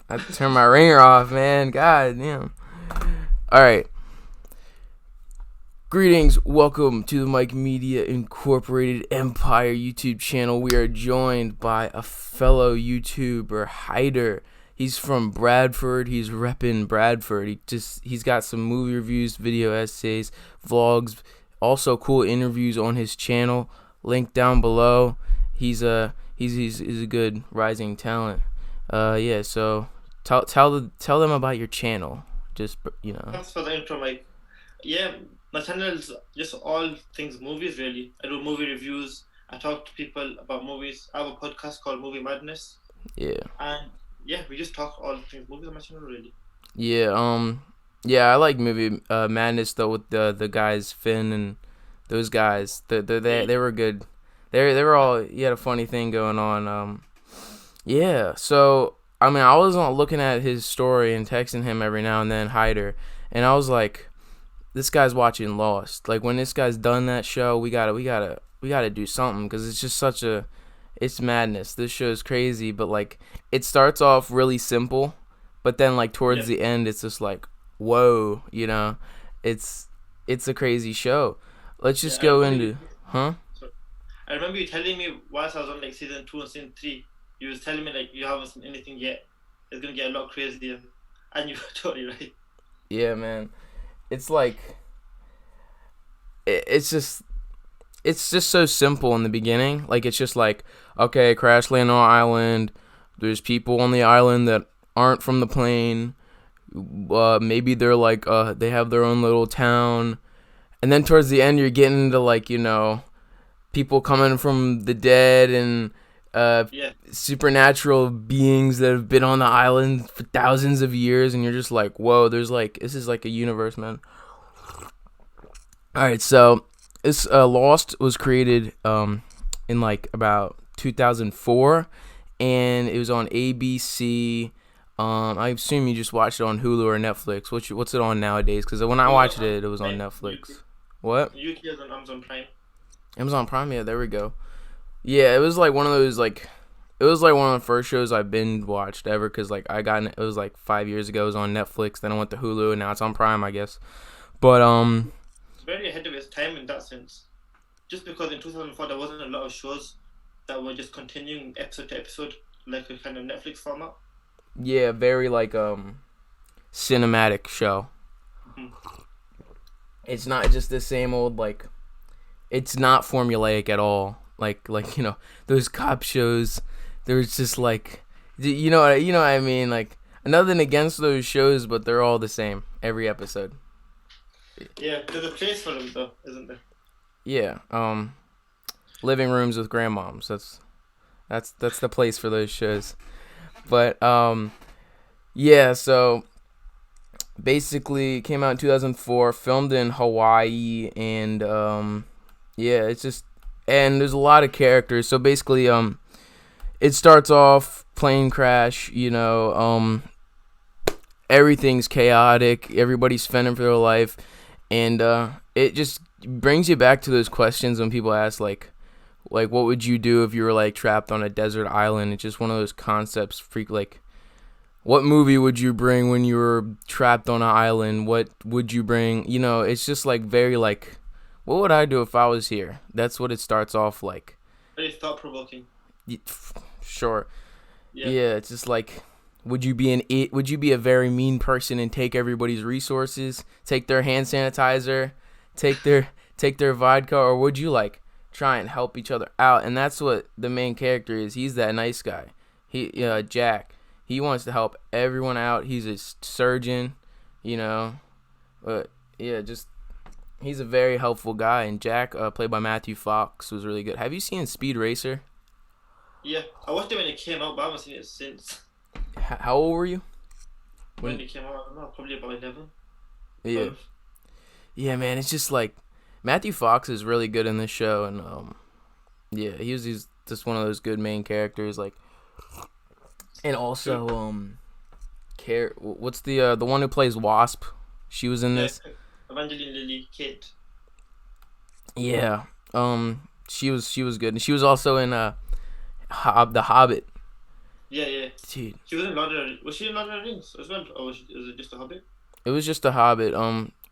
I turned my ringer off, man. God damn. Alright. Greetings. Welcome to the Mike Media Incorporated Empire YouTube channel. We are joined by a fellow YouTuber, HAIDER. He's from Bradford. He's repping Bradford. He's got some movie reviews, video essays, vlogs, also cool interviews on his channel. Link down below. He's a good rising talent. So tell them about your channel. Just, Thanks for the intro, Mike. Yeah, my channel is just all things movies, really. I do movie reviews. I talk to people about movies. I have a podcast called Movie Madness. Yeah. And yeah, we just talk all things movies on my channel, really. Yeah, I like Movie Madness though, with the guys Finn and those guys. They were good. They were all, you had a funny thing going on. Yeah, so I mean, I was looking at his story and texting him every now and then, HAIDER, and I was like, this guy's watching Lost. Like, when this guy's done that show, we gotta do something, because it's just it's madness. This show is crazy, but like, it starts off really simple, but then like towards the end, it's just like, whoa, it's a crazy show. Let's just go into, I remember you telling me whilst I was on like season 2 and season 3. You was telling me like you haven't seen anything yet. It's gonna get a lot crazier, and you were totally right. Yeah, man. It's like it's just so simple in the beginning. Like, it's just like, okay, crash land on an island. There's people on the island that aren't from the plane. Maybe they're like they have their own little town, and then towards the end you're getting into like people coming from the dead and supernatural beings that have been on the island for thousands of years, and you're just like, whoa, this is like a universe, man. Alright, so this Lost was created in like about 2004, and it was on ABC. I assume you just watched it on Hulu or Netflix. What's it on nowadays? Because when I watched it was on Netflix. What? UK is on Amazon Prime. Amazon Prime, yeah, there we go. Yeah, it was like one of those, like, it was like one of the first shows I binge watched ever, because like it was like 5 years ago. It was on Netflix, then I went to Hulu, and now it's on Prime, I guess. But it's very ahead of its time in that sense. Just because in 2004 there wasn't a lot of shows that were just continuing episode to episode, like a kind of Netflix format. Yeah, very like cinematic show. It's not just the same old, like, it's not formulaic at all. Like those cop shows. There's just like, you know what I mean. Like, nothing against those shows, but they're all the same every episode. Yeah, there's a place for them though, isn't there? Yeah. Living rooms with grandmoms. That's the place for those shows. But yeah. So basically, it came out in 2004. Filmed in Hawaii, and yeah, it's just. And there's a lot of characters. So basically, it starts off plane crash. Everything's chaotic. Everybody's fending for their life, and it just brings you back to those questions when people ask like what would you do if you were like trapped on a desert island? It's just one of those concepts. Like, what movie would you bring when you were trapped on an island? What would you bring? It's just like very like. What would I do if I was here? That's what it starts off like. Very thought-provoking. Sure. Yeah, it's just like, would you be a very mean person and take everybody's resources, take their hand sanitizer, take their vodka, or would you like try and help each other out? And that's what the main character is. He's that nice guy. Jack. He wants to help everyone out. He's a surgeon, But yeah, just. He's a very helpful guy, and Jack, played by Matthew Fox, was really good. Have you seen Speed Racer? Yeah, I watched it when it came out, but I haven't seen it since. How old were you? When it came out, I don't know, probably about 11. Yeah. 12. Yeah, man, it's just like, Matthew Fox is really good in this show, and Yeah, he's just one of those good main characters. Like, and True. also what's the one who plays Wasp? She was in Yeah, this. Evangeline Lilly, Kate. Yeah. She was good, and she was also in the Hobbit. Yeah, yeah. Dude, She was in Lord of was she in Lord of the Rings as well, or was it just a Hobbit? it was just a Hobbit.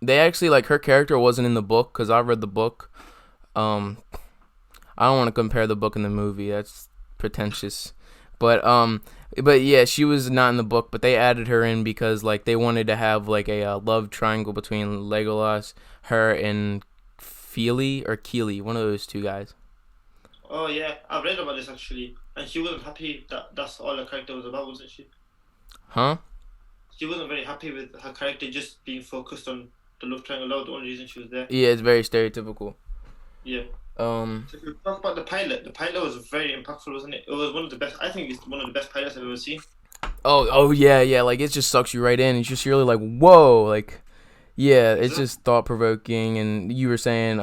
They actually like her character wasn't in the book because I read the book. Um, I don't want to compare the book and the movie. That's pretentious. But yeah, she was not in the book, but they added her in because like they wanted to have like a love triangle between Legolas, her, and Feely or Keely, one of those two guys. Oh yeah, I've read about this actually, and she wasn't happy that that's all her character was about, wasn't she? Huh? She wasn't very happy with her character just being focused on the love triangle. That was the only reason she was there. Yeah, it's very stereotypical. Yeah. Um, So if we talk about the pilot, was very impactful, wasn't it? It was one of the best. I think it's one of the best pilots I've ever seen. oh yeah, yeah. Like it just sucks you right in. It's just really like whoa, like yeah. It's Exactly. just thought provoking. And you were saying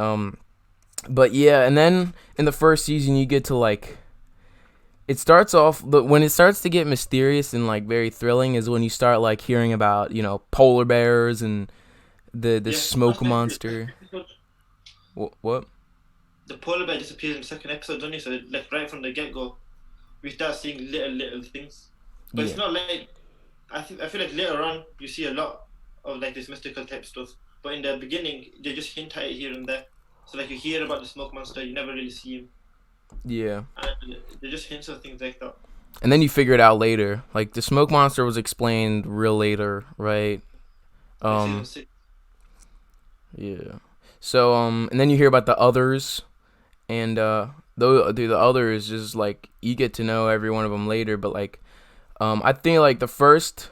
but yeah, and then in the first season you get to like it starts off but when it starts to get mysterious and like very thrilling is when you start like hearing about polar bears and the Yeah, smoke that's like the second monster. episode. What? The polar bear disappears in the second episode, doesn't he? So like right from the get go, we start seeing little things. But it's Yeah. not like I feel like later on you see a lot of like this mystical type stuff. But in the beginning they just hint at it here and there. So like you hear about the smoke monster, you never really see him. Yeah. And they just hints of things like that. And then you figure it out later. Like the smoke monster was explained real later, right? Like season Um 6. yeah. So and then you hear about the others and the others just like you get to know every one of them later, but like I think like the first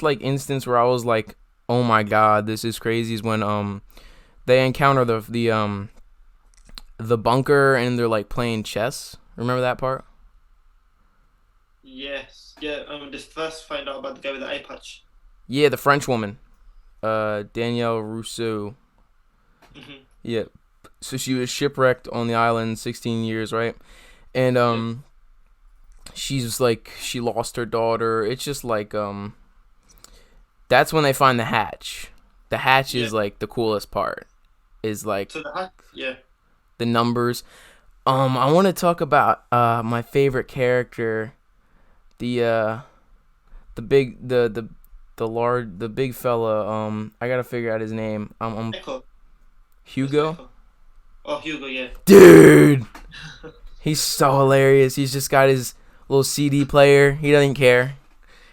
like instance where I was like, "Oh my god, this is crazy," is when they encounter the bunker and they're like playing chess. Remember that part? Yes. Yeah, this first find out about the guy with the eye patch. Yeah, the French woman, Danielle Rousseau. Hmm. Yeah. So she was shipwrecked on the island 16 years, right? And Yeah. she's like she lost her daughter. It's just like that's when they find the hatch. The hatch Yeah. is like the coolest part. Is like So the hack, yeah. the numbers. I want to talk about my favorite character, the big the big fella. I gotta figure out his name. Echo. Mr. Hugo. Echo. Oh, Hugo, yeah. Dude, he's so hilarious. He's just got his little CD player. He doesn't care.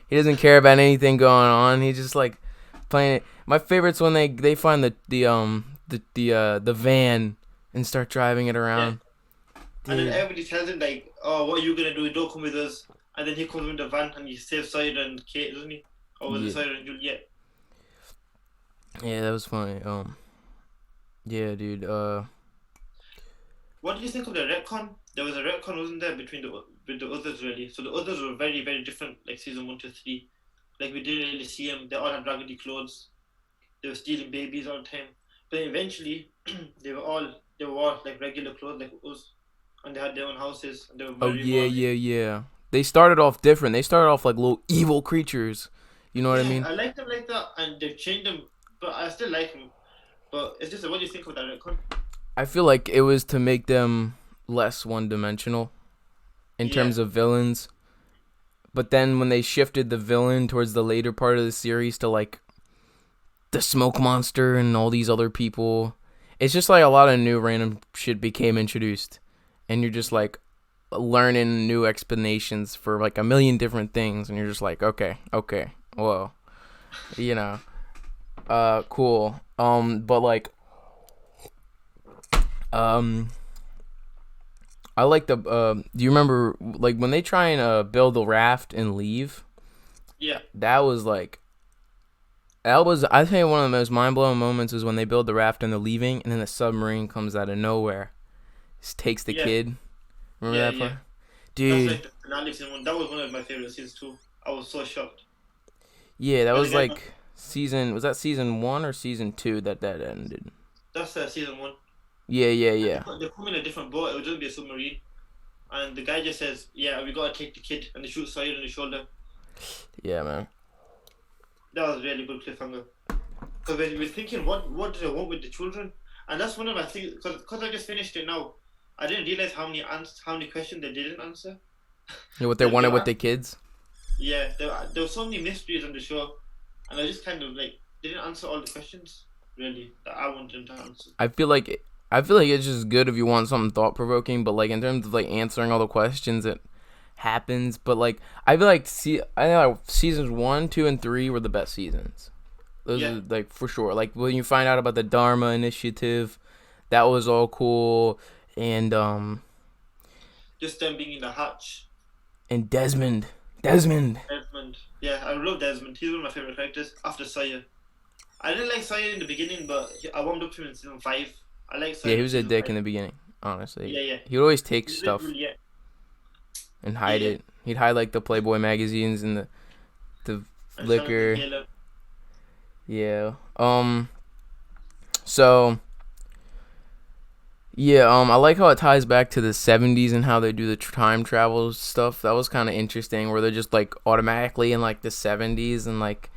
He doesn't care about anything going on. He's just like playing it. My favorite's when they find the van and start driving it Yeah. around. And then Dude. everybody tells him like, "Oh, what are you gonna do? Don't come with us." And then he comes with the van and he saves Sawyer and Kate, doesn't he? Or was it Yeah. Sawyer and Juliet? Yeah, that was funny. Yeah, dude. What did you think of the retcon? There was a retcon, wasn't there, between the others really? So the others were very different, like season 1 to 3. Like we didn't really see them. They all had raggedy clothes. They were stealing babies all the time. But eventually, they were all like regular clothes like us, and they had their own houses and they were Oh very yeah, morally. yeah, yeah. They started off different. They started off like little evil creatures. You know what I Yeah, mean? I like them like that, and they've changed them, but I still like them. But it's just what do you think of that retcon? I feel like it was to make them less one-dimensional in Yeah, terms of villains. But then when they shifted the villain towards the later part of the series to like the smoke monster and all these other people, it's just like a lot of new random shit became introduced, and you're just like learning new explanations for like a million different things, and you're just like, okay, whoa, you know, cool. But like, um, I like the. Do you remember like when they try and build a raft and leave? yeah, That was like that was I think one of the most mind blowing moments is when they build the raft and they're leaving, and then the submarine comes out of nowhere, just takes the yeah, kid. Remember yeah, that yeah. part, That's dude? like the finale season 1. That was one of my favorite seasons too. I was so shocked. Yeah, that When the was guy, like season. Was that season 1 or season 2 that ended? that's season 1. And Yeah. they come in a different boat. It would just be a submarine. And the guy just says, "Yeah, we gotta take the kid," and they shoot Sawyer in the shoulder. Yeah, man. That was a really good cliffhanger. Because we're thinking, what do they want with the children? And that's one of my things. Because I just finished it now, I didn't realize how many questions they didn't answer. You know what they wanted with the kids? Yeah, there were so many mysteries on the show, and I just kind of like didn't answer all the questions really that I wanted them to answer. I feel like it's just good if you want something thought provoking, but like in terms of like answering all the questions, it happens. But like I feel like seasons 1, 2, and 3 were the best seasons. Those Yeah, are like for sure. Like when you find out about the Dharma Initiative, that was all cool. And just them being in the hatch. Desmond. Desmond. Yeah, I love Desmond. He's one of my favorite characters after Sawyer. I didn't like Sawyer in the beginning, but I warmed up to him in season 5. I like Sawyer Yeah, he in was a season dick 5. in the beginning. Honestly, Yeah, yeah. he would always take He's stuff literally, yeah, and yeah, hide yeah. it. He'd hide like the Playboy magazines and the And Jonathan liquor. Taylor. Yeah. So yeah. I like how it ties back to the '70s and how they do the time travel stuff. That was kind of interesting, where they're just like automatically in like the '70s and like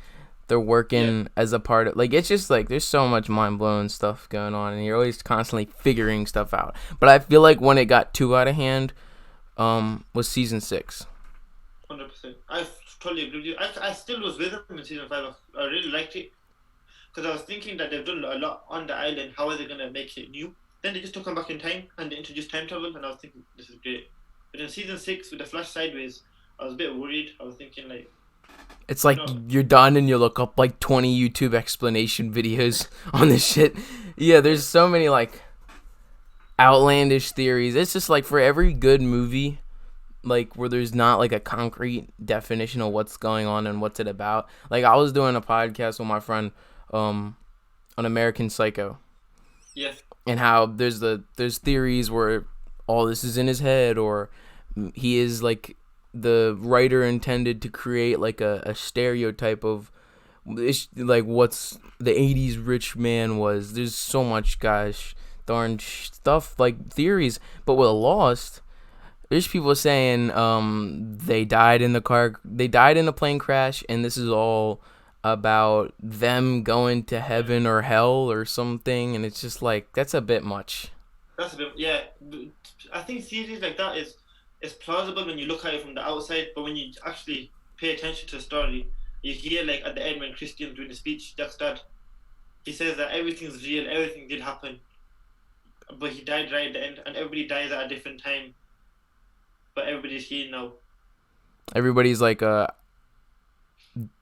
they're Yeah, working as a part of like it's just like there's so much mind blowing stuff going on, and you're always constantly figuring stuff out. But I feel like when it got too out of hand, was season 6. 100%. I totally agree with you. I still was with him in season 5. I really liked it because I was thinking that they've done a lot on the island. How are they gonna make it new? Then they just took him back in time and they introduced time travel, and I was thinking this is great. But in season 6 with the flash sideways, I was a bit worried. I was thinking like, It's like no, you're done and you look up like 20 YouTube explanation videos on this shit. Yeah, yeah, there's so many like outlandish theories. It's just like for every good movie, like where there's not like a concrete definition of what's going on and what's it about. Like I was doing a podcast with my friend on American Psycho, yeah, and how there's theories where all this is in his head, or he is like the writer intended to create like a stereotype of like what's the 80s rich man was. There's so much gosh darn stuff like theories, but with Lost, there's people saying they died in a plane crash, and this is all about them going to heaven or hell or something, and it's just like that's a bit much. that's a bit, yeah. I think series like that is plausible when you look at it from the outside, but when you actually pay attention to the story, you hear like at the end when Christian's doing the speech, Jack's dad, he says that everything's real, everything did happen, but he died right at the end, and everybody dies at a different time, but everybody's here now. Everybody's like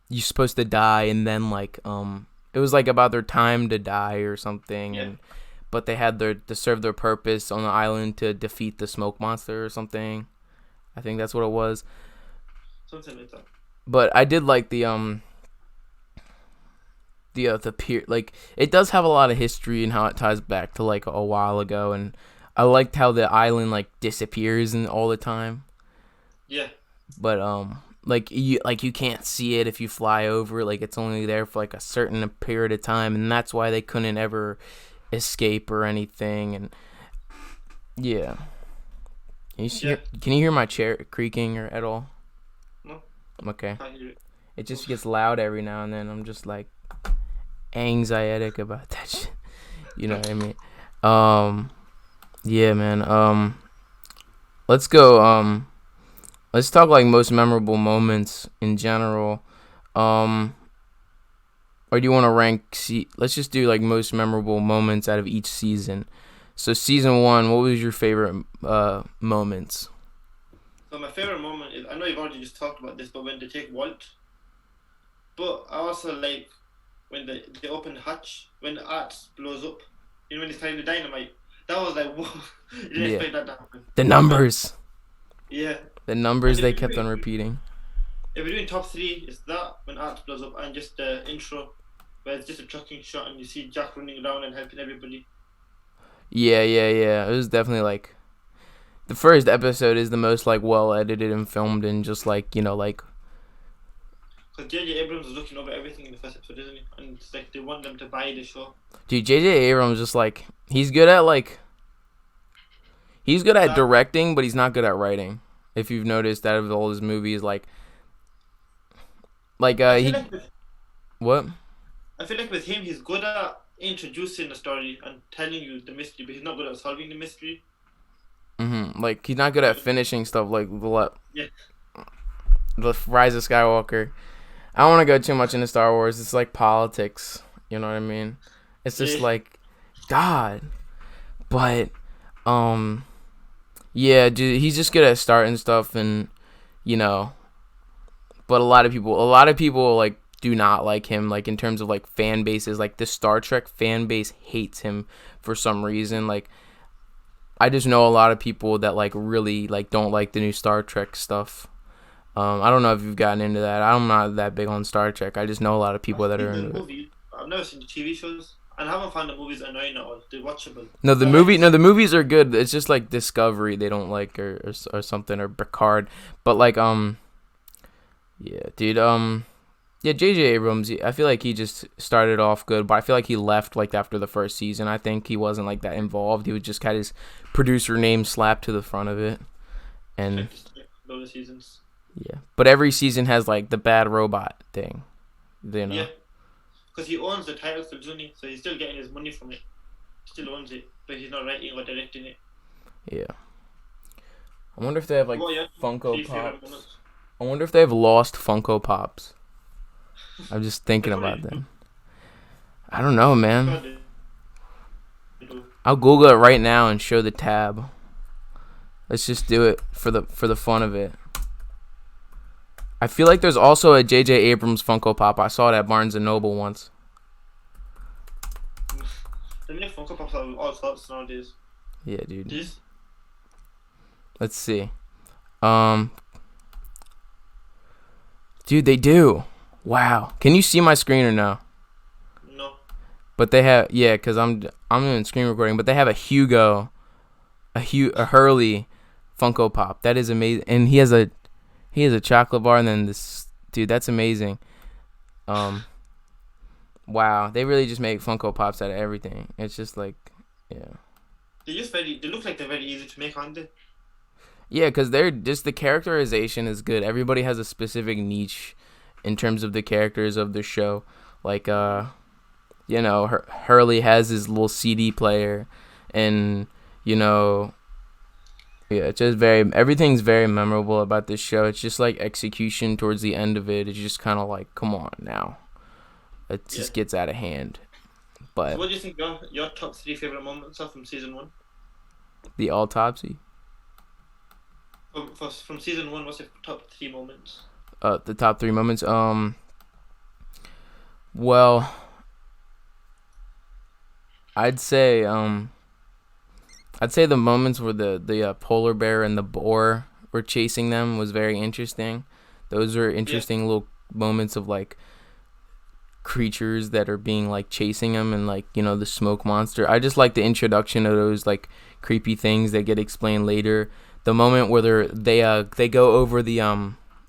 you're supposed to die, and then like it was like about their time to die or something, Yeah, and but they had to serve their purpose on the island to defeat the smoke monster or something. I think that's what it was. something like that. But I did like the pier, like it does have a lot of history and how it ties back to like a while ago, and I liked how the island like disappears and all the time. Yeah, But like you can't see it if you fly over it. Like it's only there for like a certain period of time, and that's why they couldn't ever escape or anything. And yeah, yeah, can you hear my chair creaking or at all? no, Okay, can't hear it. it just gets loud every now and then. I'm just like anxietic about that shit. You know what I mean? Yeah, man. Let's go. Let's talk like most memorable moments in general. Or do you want to rank? Let's just do like most memorable moments out of each season. So season 1, what was your favorite moments? So my favorite moment is, I know you've already just talked about this, but when they take Walt. But I also like when they open the hatch, when the Art blows up. You know when he's carrying the dynamite. That was like, whoa! You didn't Yeah, expect that to happen. the numbers, Yeah. the And numbers they kept on repeating. if we're doing top 3, it's that when Art blows up, and just the intro where it's just a trucking shot and you see Jack running around and helping everybody. Yeah. It was definitely like the first episode is the most like well edited and filmed, and just like like Because J.J. Abrams is looking over everything in the first episode, isn't he? And it's like they want them to buy the show. dude, J.J. Abrams just like he's good at like He's good at That directing, but he's not good at writing. If you've noticed, out of all his movies, I feel he like with what? I feel like with him, he's good at introducing the story and telling you the mystery, but he's not good at solving the mystery. Like he's not good at finishing stuff. Like Yeah, the Rise of Skywalker. I don't want to go too much into Star Wars. It's like politics. You know what I mean? It's just yeah. like God, but um, yeah, dude, he's just good at starting stuff, and you know, but a lot of people like do not like him, like in terms of like fan bases. Like the Star Trek fan base hates him for some reason. Like I just know a lot of people that like really like don't like the new Star Trek stuff. I don't know if you've gotten into that. I'm not that big on Star Trek. I just know a lot of I've people that are seen the into it. movies. I've never seen the TV shows, and I haven't found the movies annoying at all. They're watchable. No, I like the movies are good. It's just like Discovery they don't like, or something, or Picard. But like yeah, dude, yeah, J.J. Abrams. I feel like he just started off good, but I feel like he left like after the first season. I think he wasn't like that involved. He would just got his producer name slapped to the front of it, and those seasons. yeah. But every season has like the bad robot thing, you know. Yeah, because he owns the title still, doesn't he? So he's still getting his money from it. Still owns it, but he's not writing or directing it. Yeah. I wonder if they have like What are your three Funko favorite Pops. moments? I wonder if they have lost Funko Pops. I'm just They thinking probably about do. them. I don't know, I'm man. sure they do. I'll Google it right now and show the tab. Let's just do it for the fun of it. I feel like there's also a J.J. Abrams Funko Pop. I saw it at Barnes and Noble once. They make Funko Pops out of all sorts nowadays. Yeah, dude. This, Let's see. Um, dude, they do. Wow. Can you see my screen or no? no. But they have, yeah, cause I'm doing screen recording. But they have a Hugo, a Hurley Funko Pop. That is amazing, and he has a chocolate bar, and then this dude. That's amazing. Um, wow, they really just make Funko Pops out of everything. It's just like, yeah. They look like they're very easy to make, aren't they? Yeah, because they're just the characterization is good. Everybody has a specific niche in terms of the characters of the show. Like, Hurley has his little CD player, and you know, yeah, it's just everything's very memorable about this show. It's just like execution towards the end of it. It's just kind of like, come on now, it Yeah. just gets out of hand. So But what do you think your top three favorite moments are from season one? the autopsy, From season one, what's your top three moments? the top three moments. Well, I'd say the moments where the polar bear and the boar were chasing them was very interesting. Those are Yeah, interesting little moments of like creatures that are being like chasing them, and like the smoke monster. I just like the introduction of those like creepy things that get explained later. The moment where they go over the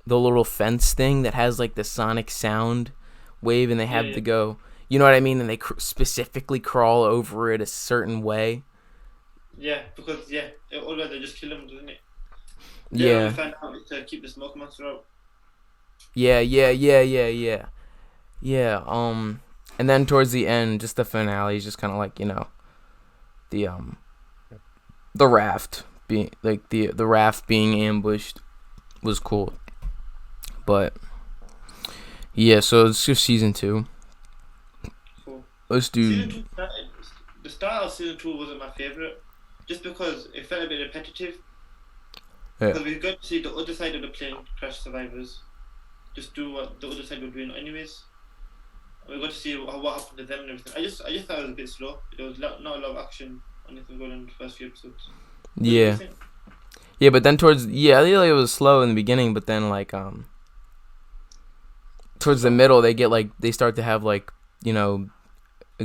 little fence thing that has like the sonic sound wave, and they yeah, have yeah. to go. You know what I mean? And they specifically crawl over it a certain way. Yeah, because otherwise they just kill him, doesn't it? Yeah, we Yeah, find out it's to keep the smoke monster out. yeah. Yeah. And then towards the end, just the finale is just kind of like the the raft being like the raft being ambushed was cool. But yeah, so it's just season 2. Cool. Let's Season do. two, the start of season two wasn't my favorite, just because it felt a bit repetitive. Yeah. Because we got to see the other side of the plane crash survivors just do what the other side were doing anyways. We got to see what happened to them and everything. I just thought it was a bit slow. There was not a lot of action or anything going on in the first few episodes. What did you Yeah. think? Yeah, but then I feel like it was slow in the beginning, but then like towards the middle they start to have like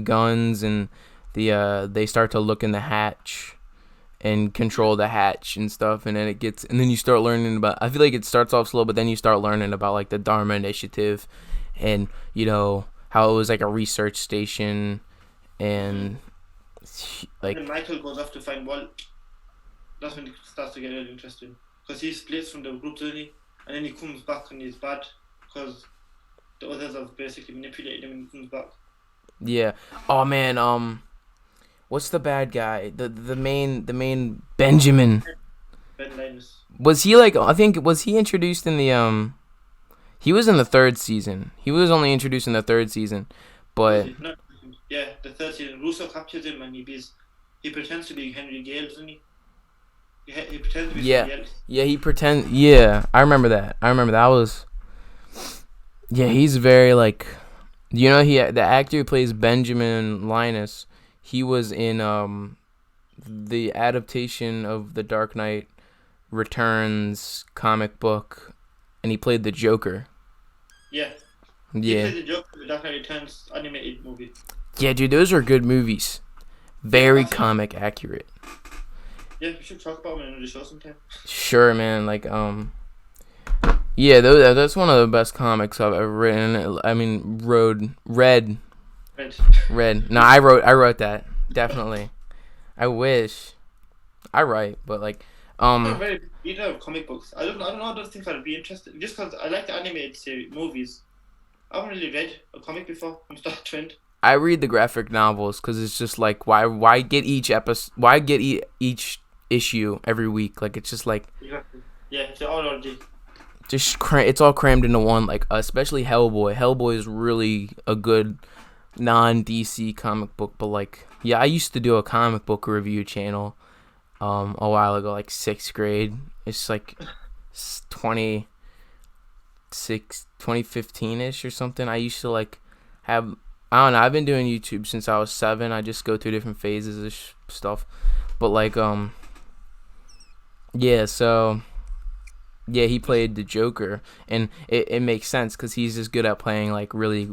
guns, and they start to look in the hatch and control the hatch and stuff, and then you start learning about. I feel like it starts off slow, but then you start learning about like the Dharma Initiative, and how it was like a research station, Mm-hmm. and And like then Michael goes off to find Walt. that's when it starts to get really interesting. Because he splits from the group, doesn't he? And then he comes back and he's bad because the others have basically manipulated him and he comes back. Yeah. Oh man. What's the bad guy? The main Benjamin. Ben Linus. Was he like? I think was he introduced in the. He was in the third season. He was only introduced in the third season, but No, yeah, the third season. Russo captures him and he pretends to be Henry Gale, doesn't he? He pretends to be somebody else. Yeah, he pretend. Yeah, I remember that. That was. Yeah, he's very like, the actor who plays Benjamin Linus, he was in the adaptation of the Dark Knight Returns comic book, and he played the Joker. Yeah. He Yeah. played the Joker in the Dark Knight Returns animated movie. Yeah, dude, those are good movies. Very comic accurate. Yeah, we should talk about him in another show sometime. Sure, man. Like, yeah, that's one of the best comics I've ever written. I mean, read. No, I wrote that, definitely. I wish I write, but like, I'm not very big reader of comic books. I don't know. I don't think I'd be interested. Just because I like the animated series movies. I haven't really read a comic before. I'm starting trend. I read the graphic novels because it's just like why get each episode? Why get each issue every week? Like it's just like Yeah, it's all already. It's all crammed into one. Like especially Hellboy. Hellboy is really a good non-DC comic book. But like, yeah, I used to do a comic book review channel a while ago, like 6th grade. It's like 2015ish or something. I used to like have, I don't know, I've been doing YouTube since I was 7. I just go through different phases of stuff. But like yeah, so yeah, he played the Joker, and it makes sense because he's just good at playing like really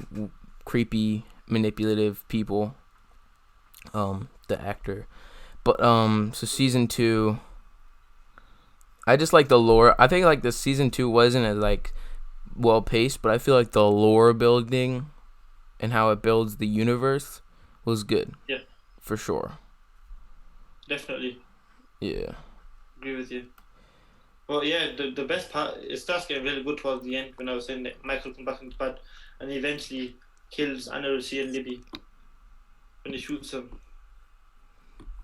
creepy, manipulative people. The actor. But so season 2, I just like the lore. I think like the season 2 wasn't as like well paced, but I feel like the lore building and how it builds the universe was good. Yeah, for sure. Definitely. Yeah. Agree with you. Well, yeah, the best part, it starts getting really good towards the end when I was saying that Michael comes back into bed and he eventually kills Anna Lucia and Libby when he shoots them.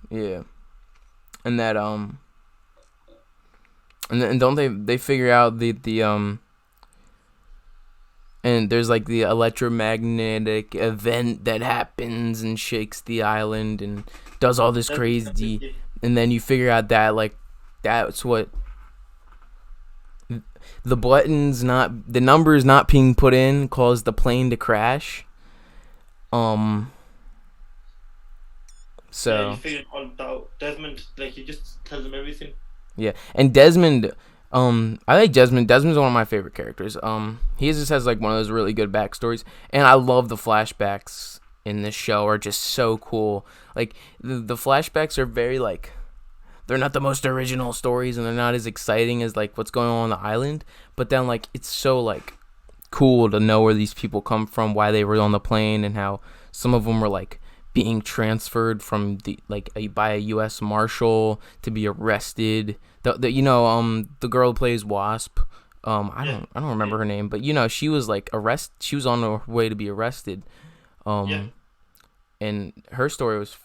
Yeah. And that and don't they figure out the and there's like the electromagnetic event that happens and shakes the island and does all this crazy, and then you figure out that like that's what the the numbers not being put in caused the plane to crash. So yeah, you figure it all out. Desmond, like, he just tells them everything. Yeah, and Desmond, I like Desmond. Desmond's one of my favorite characters. He just has like one of those really good backstories, and I love the flashbacks in this show are just so cool. Like the flashbacks are very like, they're not the most original stories, and they're not as exciting as like what's going on the island. But then like it's so like cool to know where these people come from, why they were on the plane, and how some of them were like being transferred from by a U.S. Marshal to be arrested. The girl who plays Wasp. I don't remember her name, but she was like she was on her way to be arrested. And her story was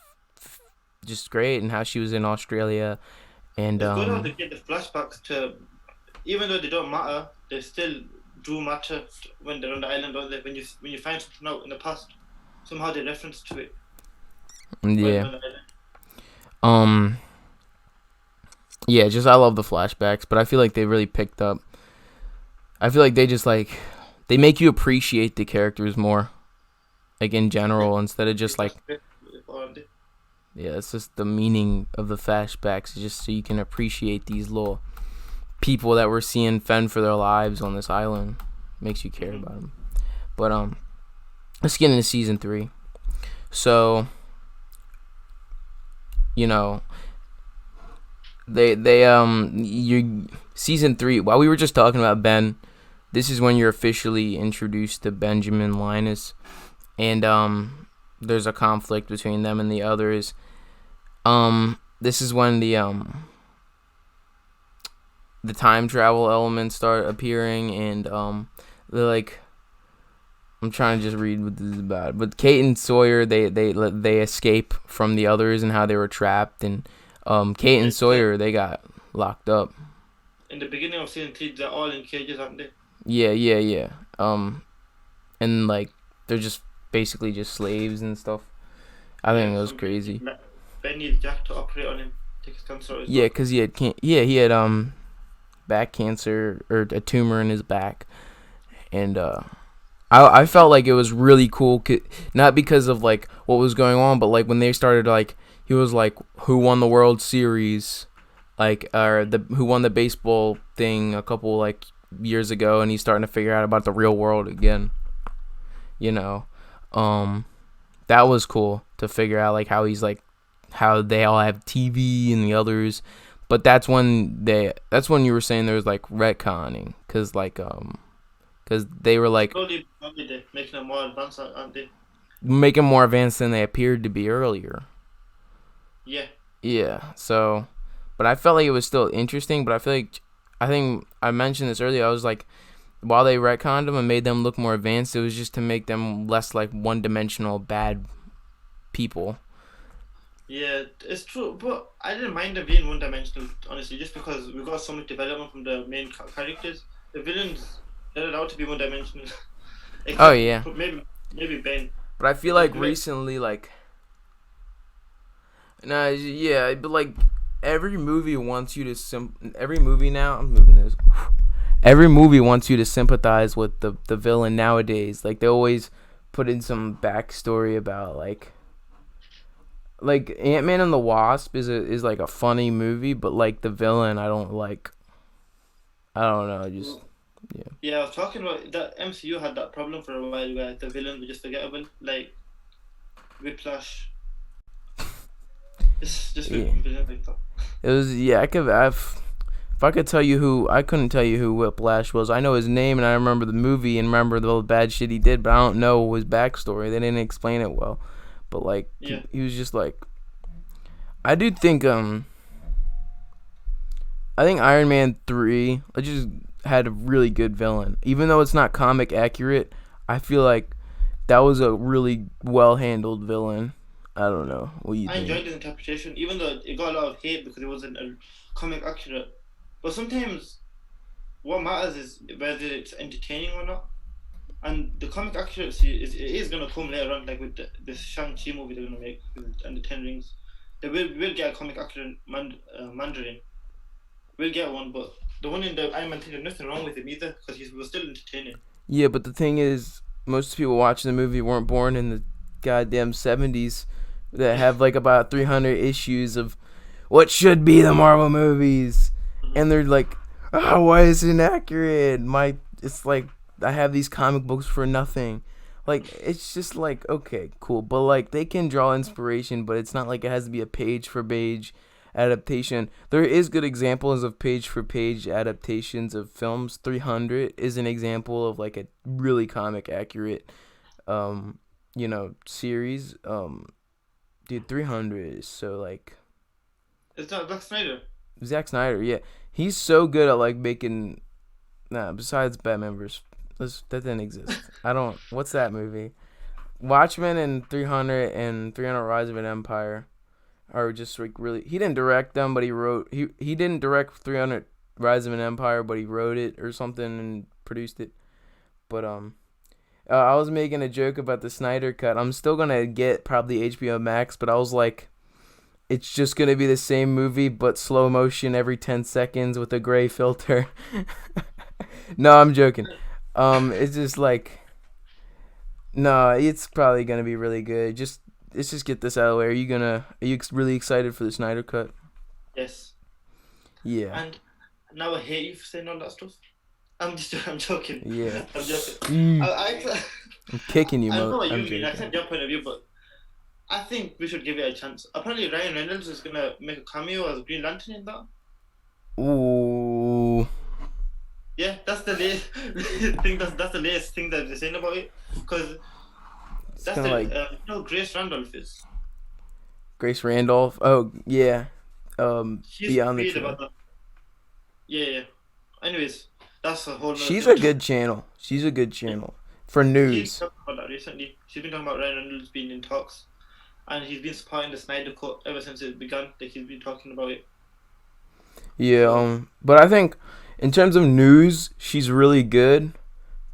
just great, and how she was in Australia. And it's good how they get the flashbacks to, even though they don't matter, they still do matter when they're on the island, or when you find something out in the past, somehow they reference to it. Yeah. Yeah, just I love the flashbacks, but I feel like they really picked up. I feel like they just like they make you appreciate the characters more, like in general, instead of just like. Yeah, it's just the meaning of the flashbacks, just so you can appreciate these little people that we're seeing fend for their lives on this island. Makes you care about them. But let's get into season 3. So, you season 3. While we were just talking about Ben, this is when you're officially introduced to Benjamin Linus, and there's a conflict between them and the others. This is when the time travel elements start appearing, and they're like, I'm trying to just read what this is about. But Kate and Sawyer, they escape from the others and how they were trapped, and Kate and Sawyer, they got locked up. In the beginning of season 3, they're all in cages, aren't they? Yeah. And like they're just basically just slaves and stuff. I think it was So crazy. Ben needs Jack to operate on him, take his cancer out of his Yeah, back. cause he had back cancer or a tumor in his back, and I felt like it was really cool, not because of like what was going on, but like when they started, like he was like, who won the World Series, like, or the who won the baseball thing a couple like years ago, and he's starting to figure out about the real world again. You know, that was cool to figure out, like how they all have TV and the others, but that's when you were saying there was like retconning, cause they were like Slowly, probably they're making them more advanced, aren't they? making more advanced than they appeared to be earlier. Yeah. Yeah. So, but I felt like it was still interesting. But I think I mentioned this earlier. I was like, while they retconned them and made them look more advanced, it was just to make them less like one-dimensional bad people. Yeah, it's true, but I didn't mind them being one-dimensional, honestly, just because we got so much development from the main characters. The villains, they're allowed to be one-dimensional, Oh except yeah. maybe Ben. But I feel Like, like recently, like, nah, yeah, but like every movie wants you to every movie now. I'm moving this. Every movie wants you to sympathize with the villain nowadays. Like they always put in some backstory about like Ant-Man and the Wasp is like a funny movie, but like the villain, I don't like. I don't know, just yeah. Yeah, I was talking about that MCU had that problem for a while where the villains were just forgettable, like Whiplash. It's just Yeah. villains like that. It was yeah. If I could tell you who, I couldn't tell you who Whiplash was. I know his name and I remember the movie and remember the bad shit he did, but I don't know his backstory. They didn't explain it well. But like Yeah. he was just like, I do think I think Iron Man 3 just had a really good villain. Even though it's not comic accurate, I feel like that was a really well handled villain. I don't know. What do you I think? enjoyed the interpretation, even though it got a lot of hate because it wasn't a comic accurate. But sometimes what matters is whether it's entertaining or not. And the comic accuracy is gonna come later on, like with the Shang-Chi movie they're gonna make and the Ten Rings. They will get a comic accurate Mandarin. We'll get one, but the one in the Iron Man 3, there's nothing wrong with him either because he was still entertaining. Yeah, but the thing is, most people watching the movie weren't born in the goddamn 70s that have like about 300 issues of what should be the Marvel movies. Mm-hmm. And they're like, oh, why is it inaccurate? It's like, I have these comic books for nothing. Like, it's just like, okay, cool. But like, they can draw inspiration, but it's not like it has to be a page for page adaptation. There is good examples of page for page adaptations of films. 300 is an example of like a really comic accurate series. Dude, 300 is so like Is that Zack Snyder? Zack Snyder, yeah. He's so good at like making besides Batman vs. That didn't exist. I don't what's that movie? Watchmen and 300 and 300 Rise of an Empire are just like really. He didn't direct them, but he wrote. He didn't direct 300 Rise of an Empire, but he wrote it or something and produced it. But I was making a joke about the Snyder cut. I'm still gonna get probably HBO Max, but I was like, it's just gonna be the same movie but slow motion every 10 seconds with a gray filter. No, I'm joking. It's just like, no, it's probably gonna be really good. Let's just get this out of the way. Are you really excited for the Snyder cut? Yes. Yeah. And now I hate you for saying all that stuff. I'm joking. Yeah. I'm joking. I'm kicking you, I know Mo. what you I'm mean. I joking. accept your point of view, but I think we should give it a chance. Apparently, Ryan Reynolds is gonna make a cameo as Green Lantern in that. Ooh. Yeah, that's the latest thing. That's the latest thing that they're saying about it. Because that's kinda like Grace Randolph is. Grace Randolph. Oh yeah. She's Beyond the weird Trail. about that. Yeah. Anyways, that's a whole nother She's thing. a good channel. She's a good channel for She's news. talking about that recently. She's been talking about Ryan Reynolds being in talks, and he's been supporting the Snyder Cut ever since it began. Like he's been talking about it. Yeah. So But I think in terms of news, she's really good.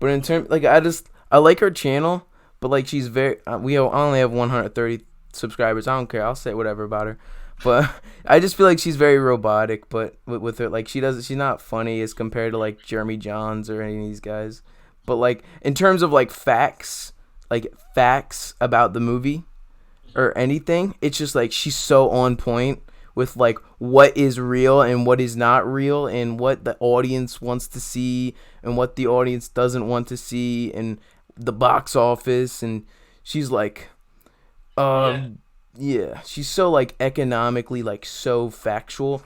But in terms, like, I like her channel, but like she's very. I only have 130 subscribers. I don't care. I'll say whatever about her. But I just feel like she's very robotic. But with her, like she's not funny as compared to like Jeremy Johns or any of these guys. But like in terms of like facts about the movie or anything, it's just like she's so on point with like what is real and what is not real and what the audience wants to see and what the audience doesn't want to see and the box office. And she's like yeah, yeah, she's so like economically like so factual,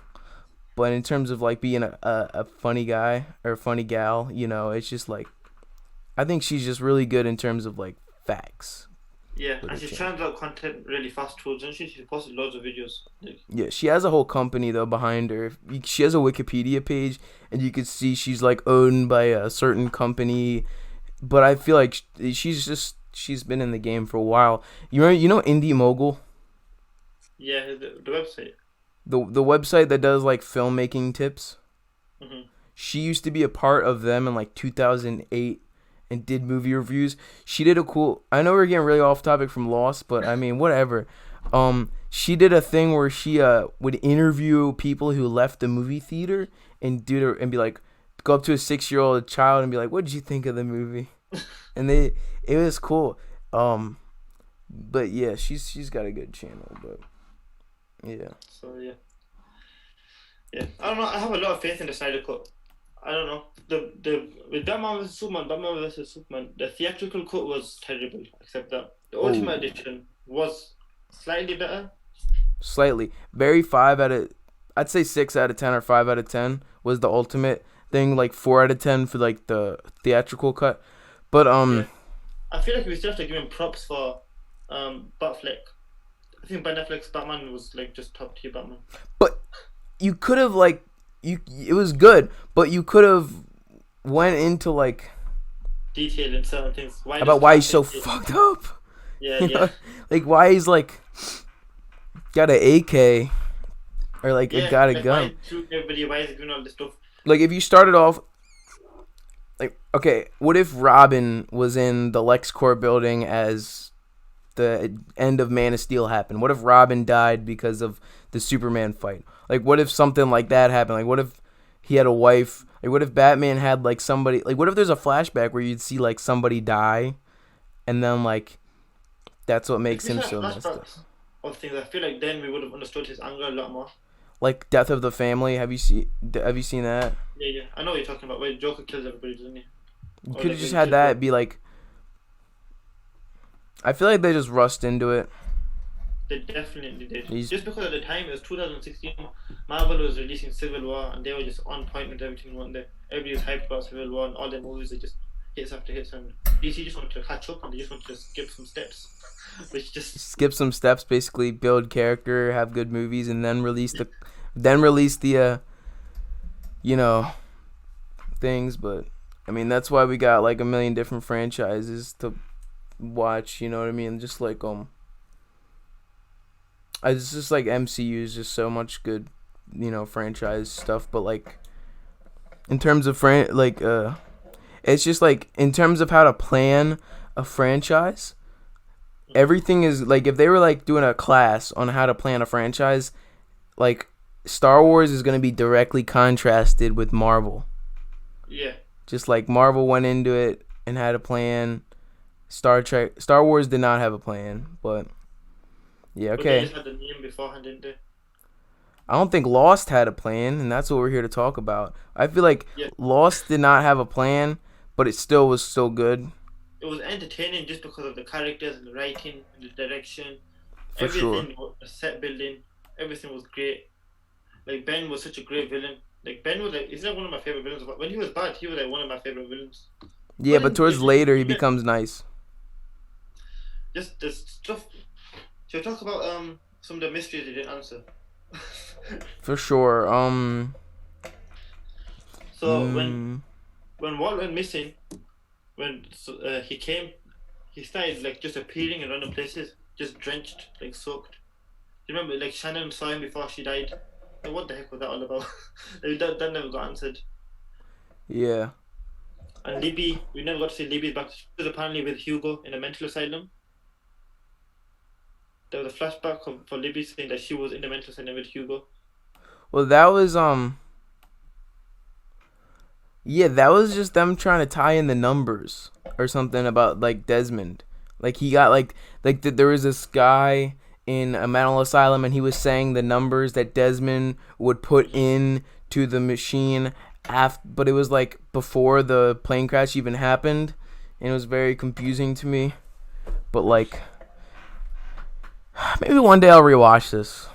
but in terms of like being a funny guy or a funny gal, it's just like I think she's just really good in terms of like facts yeah, with and her she's channel. churned out content really fast too, doesn't she? She's posted loads of videos. Like, Yeah, she has a whole company though behind her. She has a Wikipedia page, and you could see she's like owned by a certain company. But I feel like she's been in the game for a while. You know Indie Mogul, yeah, the website. the website that does like filmmaking tips. Hmm. She used to be a part of them in like 2008 and did movie reviews. She did a cool. I know we're getting really off topic from Lost, but I mean whatever. She did a thing where she would interview people who left the movie theater and be like, go up to a 6-year-old child and be like, what did you think of the movie? And it was cool. But yeah, she's got a good channel, but yeah. So yeah, yeah. I don't know. I have a lot of faith in the Snyder Cut. I don't know. The with Batman vs Superman, the theatrical cut was terrible. Except that the Ultimate Oh, Edition was slightly better. slightly. Very I'd say 6 out of 10 or 5 out of 10 was the ultimate thing. Like 4 out of 10 for like the theatrical cut. But Yeah, I feel like we still have to give him props for Batfleck. I think Ben Affleck's Batman was like just top tier Batman. but you could have like it was good, but you could have went into like Detail in certain things. Why does about why he's casting so it? fucked up. Yeah, You yeah, know, like why he's like got an AK or like yeah. got a Like why gun. is he shooting everybody? Why is he doing all this stuff? Like if you started off like okay, what if Robin was in the LexCorp building as the end of Man of Steel happened? What if Robin died because of the Superman fight? Like what if something like that happened? Like what if he had a wife? Like what if Batman had like somebody? Like what if there's a flashback where you'd see like somebody die and then like that's what If makes we him had so messed up? flashbacks of things, I feel like then we would have understood his anger a lot more. Like Death of the Family. Have you seen that? Yeah, yeah. I know what you're talking about. Where Joker kills everybody, doesn't he? You Or could have like just when he had kills that Robin. be like I feel like they just rushed into it. They definitely did. He's Just because at the time it was 2016, Marvel was releasing Civil War, and they were just on point with everything one day. Everybody was hyped about Civil War, and all their movies are just hits after hits, and DC just wanted to catch up, and they just wanted to skip some steps, which just skip some steps, basically build character, have good movies, and then release the you know things. But I mean that's why we got like a million different franchises to watch. You know what I mean? Just like it's just like MCU is just so much good, franchise stuff. But like in terms of it's just like in terms of how to plan a franchise. Everything is like if they were like doing a class on how to plan a franchise, like Star Wars is going to be directly contrasted with Marvel. yeah. Just like Marvel went into it and had a plan, Star Wars did not have a plan, but yeah, But they okay. just had the name beforehand, didn't they? I don't think Lost had a plan, and that's what we're here to talk about. I feel like Yeah. Lost did not have a plan, but it still was so good It was entertaining just because of the characters and the writing and the direction, for sure. everything, the set building, everything was great. Like Ben was such a great villain. Like Ben was like, he's like one of my favorite villains. When he was bad, he was like one of my favorite villains. Yeah, But but then towards like, later he even becomes nice. just the stuff. Shall we talk about some of the mysteries they didn't answer? For sure. So when Walt went missing, he came, he started like just appearing in random places, just drenched, like soaked. You remember, like Shannon saw him before she died. Like, what the heck was that all about? Like, that never got answered. Yeah. And Libby, we never got to see Libby's back. She was apparently with Hugo in a mental asylum. There was a flashback for Libby saying that she was in the mental asylum with Hugo. Well, that was yeah, that was just them trying to tie in the numbers or something about like Desmond. Like he got there was this guy in a mental asylum and he was saying the numbers that Desmond would put in to the machine but it was like before the plane crash even happened, and it was very confusing to me. But like maybe one day I'll rewatch this.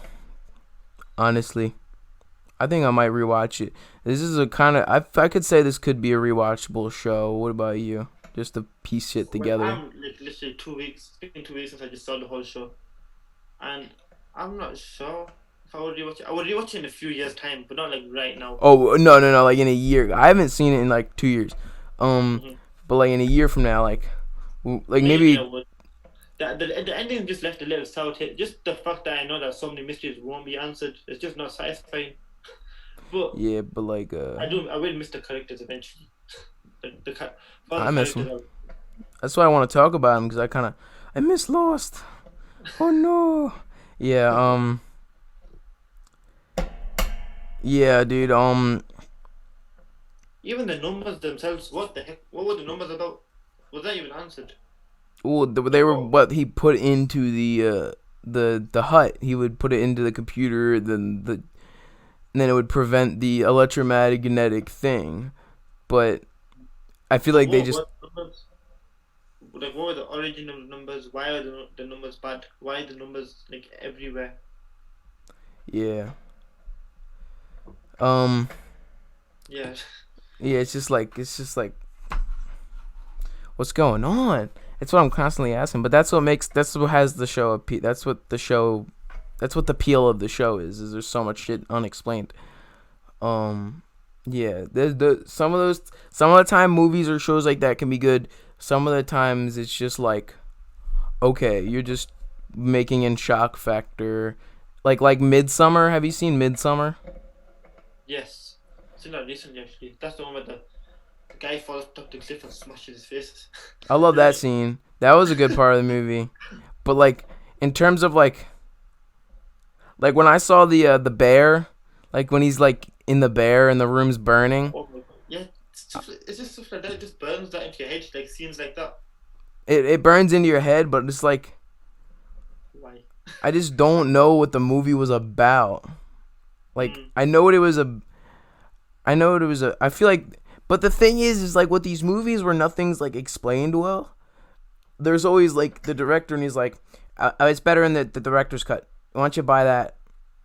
Honestly, I think I might rewatch it. This is a kind of I could say this could be a rewatchable show. What about you? Just to piece shit together. Well, I'm like literally 2 weeks. It's been 2 weeks since I just saw the whole show, and I'm not sure if I would rewatch it. I would rewatch it in a few years' time, but not like right now. Oh no! Like in a year. I haven't seen it in like 2 years. But like in a year from now, like maybe. I would. The ending just left a little sour taste. Just the fact that I know that so many mysteries won't be answered, it's just not satisfying. But yeah, but like I will miss the characters eventually. I miss them. That's why I want to talk about them, because I miss Lost. Oh no. Yeah. Yeah, dude. Even the numbers themselves. What the heck? What were the numbers about? Was that even answered? Well, they were what he put into the hut. He would put it into the computer, and then it would prevent the electromagnetic thing. But I feel like they just. Like, what were the original numbers? Why are the numbers bad? Why are the numbers like everywhere? Yeah. Yeah. Yeah, it's just like what's going on? It's what I'm constantly asking. But that's what has the show that's what the appeal of the show is there's so much shit unexplained. Yeah, there's some of the time movies or shows like that can be good. Some of the times it's just like, okay, you're just making in shock factor. Like Midsummer. Have you seen Midsummer? Yes. I've seen that recently, actually. That's the one where the guy falls up the cliff and smashes his face. I love that scene. That was a good part of the movie. But like in terms of like when I saw the bear, like when he's like in the bear and the room's burning. Oh my god. Yeah, it's just stuff like that. It just burns that into your head, like scenes like that. It burns into your head, but it's like, why? I just don't know what the movie was about. Like I know what it was I feel like, but the thing is like with these movies where nothing's like explained well, there's always like the director and he's like, it's better in the director's cut. Why don't you buy that?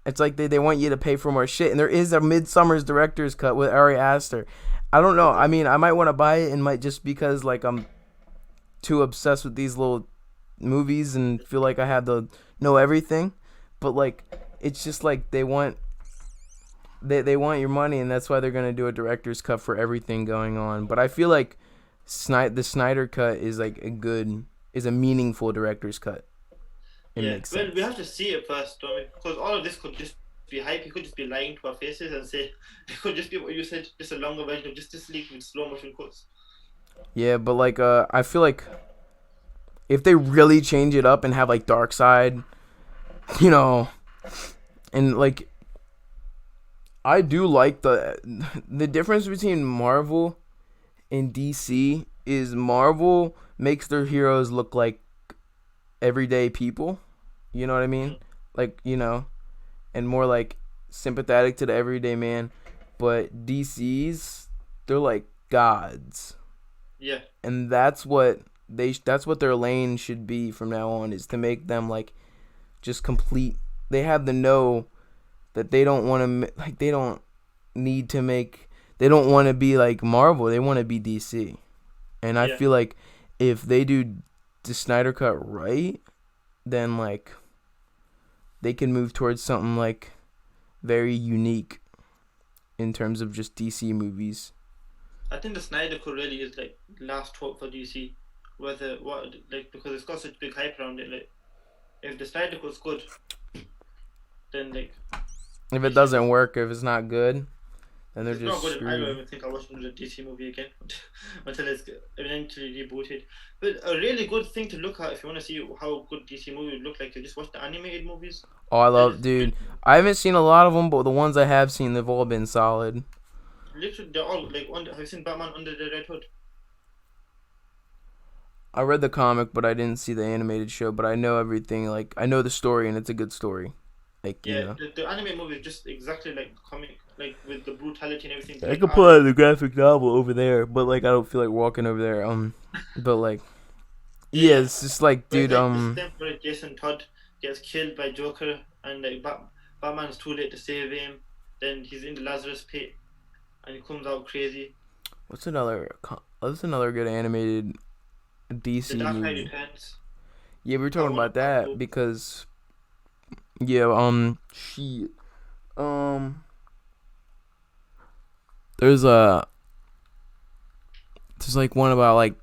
It's like they want you to pay for more shit. And there is a Midsummer's director's cut with Ari Aster. I don't know. I mean, I might want to buy it, and might just because like I'm too obsessed with these little movies and feel like I have to know everything. But like, it's just like they want your money, and that's why they're gonna do a director's cut for everything going on. But I feel like the Snyder cut is like a meaningful director's cut. Well, we have to see it first, don't we? Because all of this could just be hype. He could just be lying to our faces and say it could just be what you said, just a longer version of Justice League with slow motion cuts. Yeah, but like I feel like if they really change it up and have like Darkseid, and like I do like the difference between Marvel and DC is Marvel makes their heroes look like everyday people. You know what I mean? Like, and more like sympathetic to the everyday man. But DC's, they're like gods. Yeah. And that's what their lane should be from now on, is to make them like just complete. They have to know that they don't want to, like, they don't want to be like Marvel. They want to be DC. And I feel like if they do the Snyder cut right, then like they can move towards something like very unique. in terms of just DC movies. I think the Snyder Cut really is like last hope for DC. Whether what like because it's got such big hype around it. Like if the Snyder Cut's good, then like If it DC doesn't just work, if it's not good, then if they're it's not just good, I don't screwed. even think I'll watch another DC movie again until it's eventually rebooted. But a really good thing to look at if you want to see how good DC movie would look like, you just watch the animated movies. Oh, I They're love, just dude. I haven't seen a lot of them, but the ones I have seen, they've all been solid. literally they're all like have you seen Batman Under the Red Hood? I read the comic, but I didn't see the animated show. But I know everything. Like I know the story, and it's a good story. Like you Yeah, know, the anime movie is just exactly like the comic, like with the brutality and everything. I Like could pull out the graphic novel over there, but like I don't feel like walking over there. But like yeah, yeah, yeah. it's just like But it's dude. like the same where Jason Todd gets killed by Joker, and like Batman's too late to save him. Then he's in the Lazarus pit, and he comes out crazy. What's another? What's another good animated The DC Dark Knight movie? Returns. Yeah, we were Part talking one about and part that two. because yeah, she, um, there's a there's like one about like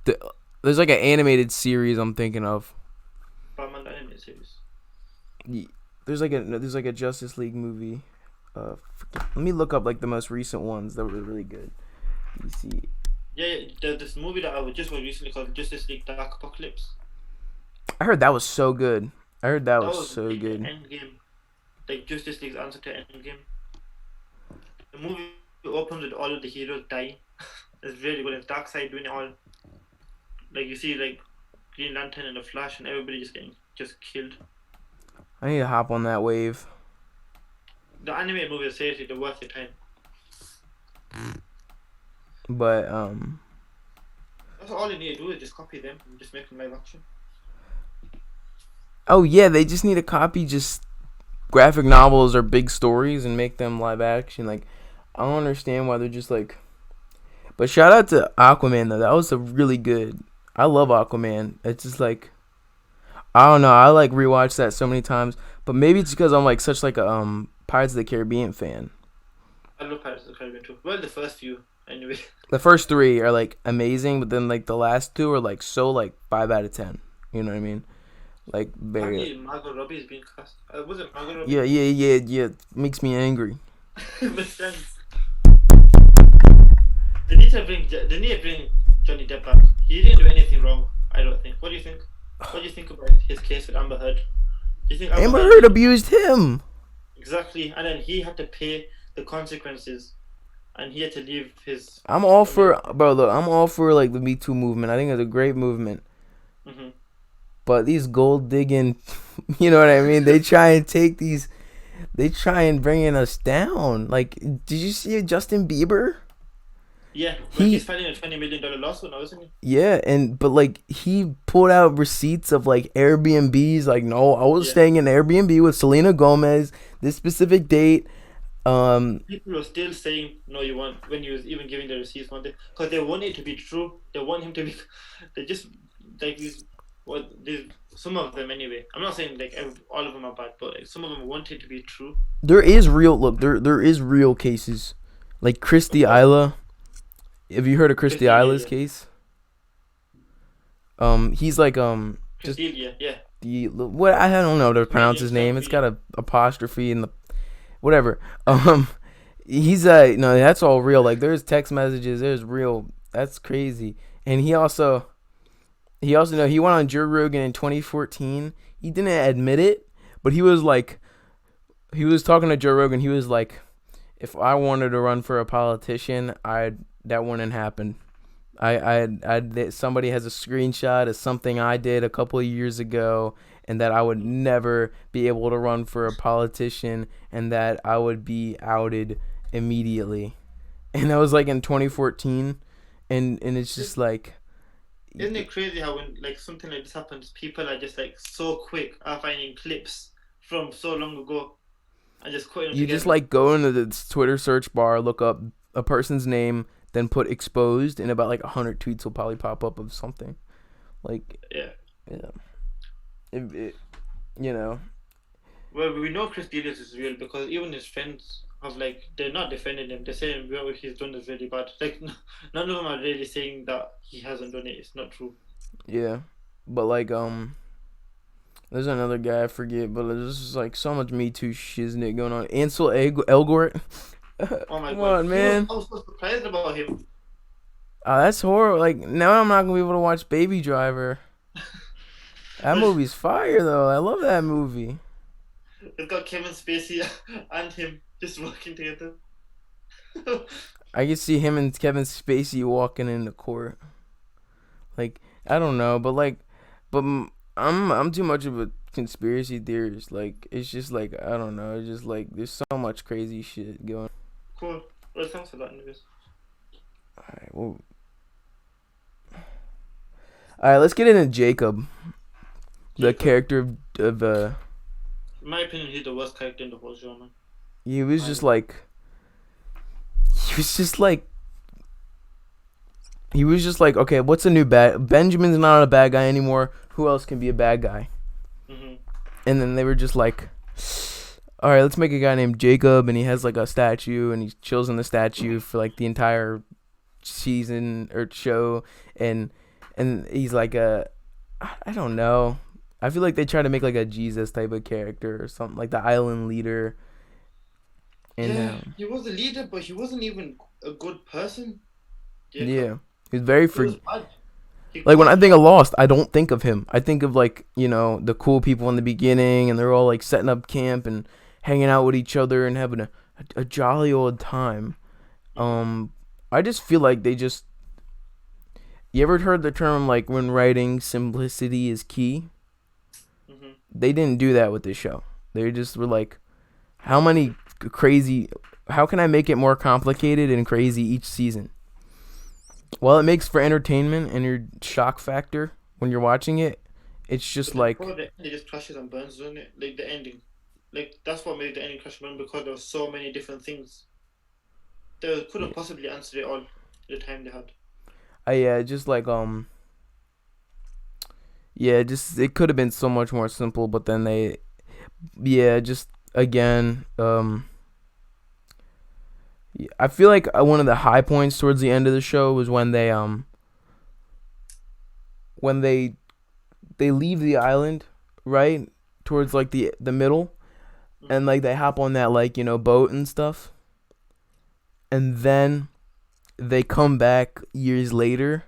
the, there's like an animated series I'm thinking of. Batman the anime series. There's like a Justice League movie. Let me look up like the most recent ones that were really good. You see, Yeah, yeah. This movie that I was just watched recently called Justice League Dark Apocalypse. I heard that was so good. I heard that That was was so like the good. end game, like Justice League's answer to Endgame. The movie opens with all of the heroes dying. It's really good. It's Darkseid doing it all. Like you see, like Green Lantern and the Flash, and everybody just getting just killed. I need to hop on that wave. The animated movie is seriously the worth your time. But That's all you need to do is just copy them and just make them live action. oh yeah, they just need to copy just graphic novels or big stories and make them live action. Like I don't understand why they're just like. But shout out to Aquaman though. That was a really good. I love Aquaman. It's just like I don't know. I like rewatched that so many times. But maybe it's because I'm like such like a Pirates of the Caribbean fan. I love Pirates of the Caribbean too. Well, the first few anyway. The first three are like amazing, but then like the last two are like so like 5 out of 10. You know what I mean? Like very. Apparently, Margot Robbie is being cast. Was it Margot Yeah, Robbie? yeah, yeah, yeah. Makes me angry. Makes sense. They need to bring Johnny Depp back. He didn't do anything wrong. I don't think. What do you think? What do you think about his case with Amber Heard? Do you think Amber Heard Heard abused him. exactly? And then he had to pay the consequences, and he had to leave his. I'm all I mean, for, bro. Look, I'm all for like the Me Too movement. I think it's a great movement. mm-hmm. But these gold digging, you know what I mean? They try and take these, they try and bringing us down. Like, did you see Justin Bieber? Yeah, well, He, he's filing a $20 million lawsuit now, isn't he? yeah, but like he pulled out receipts of like Airbnbs. Like, no, I was Yeah. staying in Airbnb with Selena Gomez this specific date. People were still saying no, you want when he was even giving the receipts one day because they want it to be true. They want him to be. They just like these. Well, these some of them anyway. I'm not saying like all of them are bad, but like, some of them want it to be true. There is real look. There is real cases, like Christy Of course, Isla. Have you heard of Christy Christina, Isla's yeah, case? He's like just Christina, yeah, the what I don't know how to pronounce Canadian his name. selfie, It's yeah. got a apostrophe in the whatever. He's no, that's all real. Like there's text messages. There's real. That's crazy. And he also know he went on Joe Rogan in 2014. He didn't admit it, but he was like he was talking to Joe Rogan. He was like, if I wanted to run for a politician, that wouldn't happen. Somebody has a screenshot of something I did a couple of years ago, and that I would never be able to run for a politician, and that I would be outed immediately. And that was like in 2014, and it's just like, Isn't it crazy how when like something like this happens, people are just like so quick at finding clips from so long ago and just putting them you just together. like go into the Twitter search bar, look up a person's name, then put exposed, and about like 100 tweets will probably pop up of something. Like, Yeah. yeah, it you know. Well, we know Chris D'Elios is real because even his friends have like they're not defending him. They're saying what he's done is really bad. Like none of them are really saying that he hasn't done it. It's not true. Yeah, but like there's another guy I forget, but there's just like so much Me Too shiznit going on. Ansel Elgort. Oh my Come god, on, man. I was so surprised about him. That's horrible. Like now I'm not gonna be able to watch Baby Driver. That But movie's fire though. I love that movie. it's got Kevin Spacey and him just working together. I can see him and Kevin Spacey walking in the court. Like I don't know, but like, but I'm too much of a conspiracy theorist. Like it's just like I don't know. It's just like there's so much crazy shit going. Cool. Well, thanks for that, anyways. Alright, well, alright, let's get into Jacob, the Jacob, character of in my opinion, he's the worst character in the whole show, man. he was just And like he was just like he was just like okay, what's a new bad? Benjamin's not a bad guy anymore. Who else can be a bad guy? hmm And then they were just like, all right, let's make a guy named Jacob, and he has like a statue, and he chills in the statue for like the entire season or show, and he's like I don't know. I feel like they try to make like a Jesus type of character or something, like the island leader. And yeah, he was a leader, but he wasn't even a good person. Jacob, yeah, he's very he was bad. He like when I caused think a of lot. Lost, I don't think of him. I think of like the cool people in the beginning, and they're all like setting up camp and hanging out with each other and having a jolly old time. Mhm. I just feel like they just. You ever heard the term like when writing simplicity is key? Mhm. They didn't do that with this show. They just were like, how many crazy. How can I make it more complicated and crazy each season? Well, it makes for entertainment and your shock factor when you're watching it. It's just But then like, before the end, it just crashes and burns, doesn't it? Like the ending. Like that's what made the ending crash and burn because there were so many different things. They yeah, couldn't possibly answer it all at the time they had. just like yeah, just it could have been so much more simple, but then they, yeah, just again, yeah, I feel like one of the high points towards the end of the show was when they leave the island, right, towards like the middle, and Mhm. like they hop on that like boat and stuff, and then they come back years later.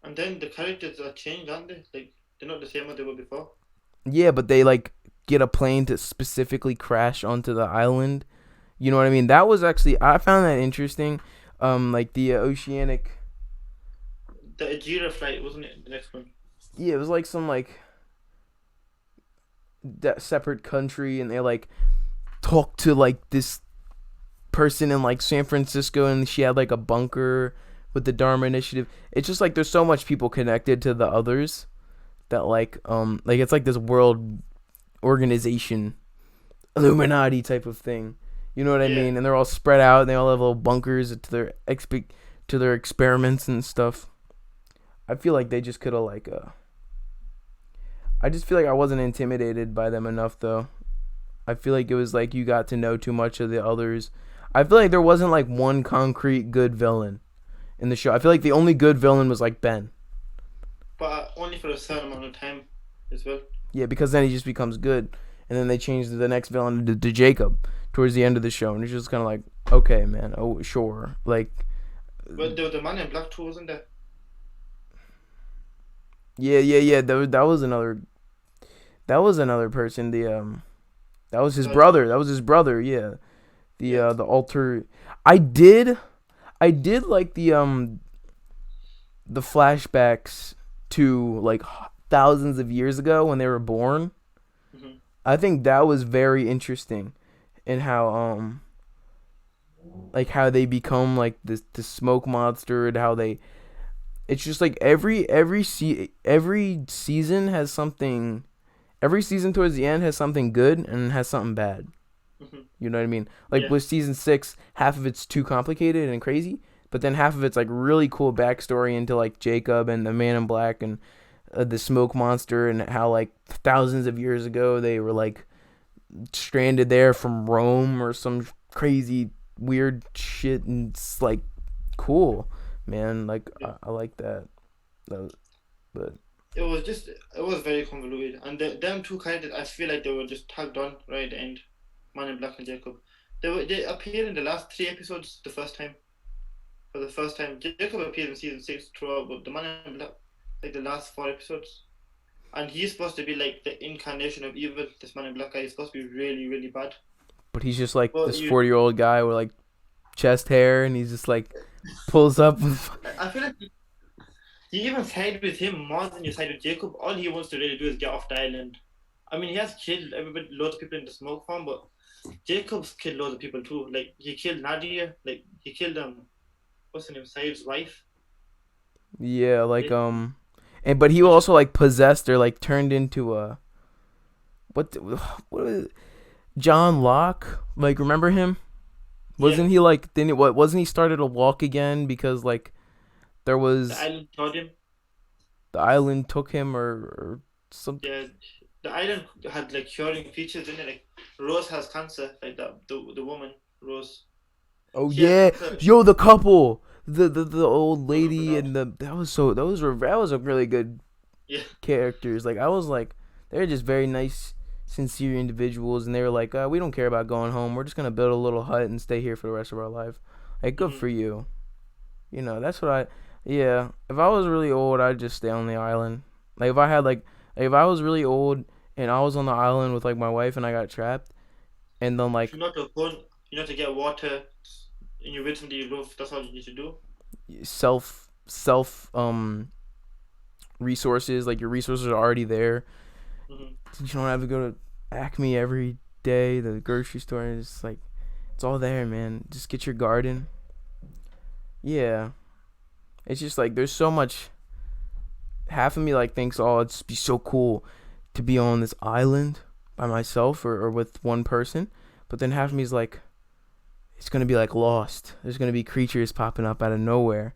And then the characters are changed, aren't they? Like they're not the same as they were before. Yeah, but they like get a plane to specifically crash onto the island. You know what I mean? That was actually I found that interesting. Like the oceanic. The Ajira flight, wasn't it? The next one. Yeah, it was like some like that separate country, and they like talked to like this person in like San Francisco, and she had like a bunker with the Dharma Initiative. It's just like there's so much people connected to the others that like it's like this world organization, Illuminati type of thing. You know what I Yeah. mean? And they're all spread out, and they all have little bunkers to their experiments and stuff. I feel like they just could have like I just feel like I wasn't intimidated by them enough though. I feel like it was like you got to know too much of the others. I feel like there wasn't like one concrete good villain in the show. I feel like the only good villain was like Ben. But only for a certain amount of time as well. Yeah, because then he just becomes good, and then they changed the next villain to Jacob towards the end of the show, and it's just kind of like, okay, man, oh sure, like, Well, there was the man in black too, wasn't there? yeah. That was another person. That was his The other brother. one. That was his brother. Yeah, Yeah. the alter. I did, I did like the flashbacks to like thousands of years ago when they were born. hmm I think that was very interesting, in how like how they become like the smoke monster, and how they it's just like every season has something. Every season towards the end has something good and has something bad. hmm You know what I mean? Like Yeah. with season 6, half of it's too complicated and crazy, but then half of it's like really cool backstory into like Jacob and the Man in Black, and the smoke monster, and how like thousands of years ago they were like stranded there from Rome or some crazy, weird shit, and it's like cool, man. Like Yeah. I like that. But It was very convoluted, and them two characters, I feel like they were just tagged on right at the end. Man in Black and Jacob. They appeared in the last three episodes the first time. For the first time, Jacob appeared in season six throughout, but the Man in Black, like the last four episodes. And he's supposed to be like the incarnation of evil. This Man in Black guy is supposed to be really, really bad. but he's just like But this 40-year-old guy with like chest hair, and he's just like pulls up with. I feel like you even side with him more than you side with Jacob. All he wants to really do is get off the island. I mean, he has killed everybody, loads of people in the smoke farm, but Jacob's killed loads of people too. Like he killed Nadia. Like he killed what's her name? Saib's wife. Yeah, like Yeah. and but he also like possessed or like turned into a what was it? John Locke? Like remember him? Wasn't he like then it what wasn't he started to walk again because like there The was island taught him. the island took him or something. Yeah, the island had like curing features in it. Like Rose has cancer. Like the woman Rose. Oh She has yeah, cancer. yo the couple, the old Oh my lady god. and that was a really good Yeah. characters. Like I was like, they're just very nice, sincere individuals, and they were like, we don't care about going home. We're just gonna build a little hut and stay here for the rest of our life. Like, good Hmm. for you. You know, that's what I. Yeah, if I was really old, I'd just stay on the island. Like if I had like if I was really old and I was on the island with like my wife and I got trapped, and then If like you're not a gun, you know to get water, and you're with somebody you love. That's all you need to do. self resources, like your resources are already there. Hmm. You don't have to go to Acme every day, the grocery store. It's like it's all there, man. Just get your garden. Yeah, it's just like there's so much. Half of me like thinks, oh, it'd be so cool to be on this island by myself or with one person, but then half of me is like, it's gonna be like Lost. There's gonna be creatures popping up out of nowhere,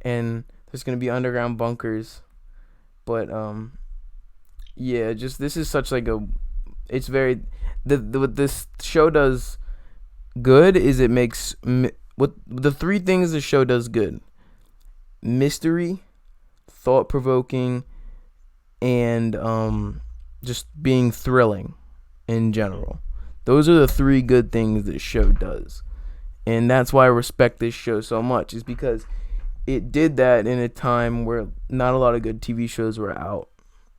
and there's gonna be underground bunkers. But yeah, just this is such like a, it's very, what this show does good is it makes what the three things the show does good: mystery, thought provoking, and just being thrilling in general. Those are the three good things this show does, and that's why I respect this show so much. Is because it did that in a time where not a lot of good TV shows were out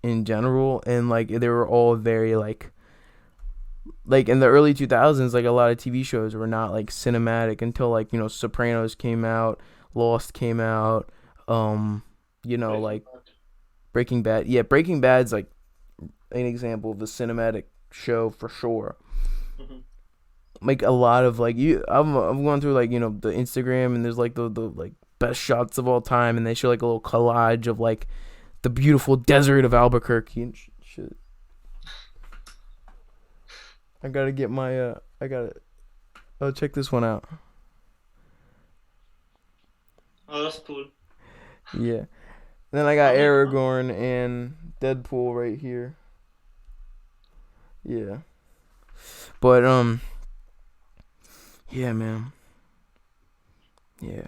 in general, and like they were all very like in the early 2000s, like a lot of TV shows were not like cinematic until like Sopranos came out, Lost came out, Breaking like Bad. Breaking Bad. Yeah, Breaking Bad's like an example of a cinematic show for sure. Hmm. Like a lot of like I'm going through like the Instagram, and there's like the like best shots of all time, and they show like a little collage of like the beautiful desert of Albuquerque and shit. I gotta get my I gotta check this one out. Oh, that's cool. Yeah. Then I got I mean, Aragorn and Deadpool right here. Yeah. But yeah, man. Yeah.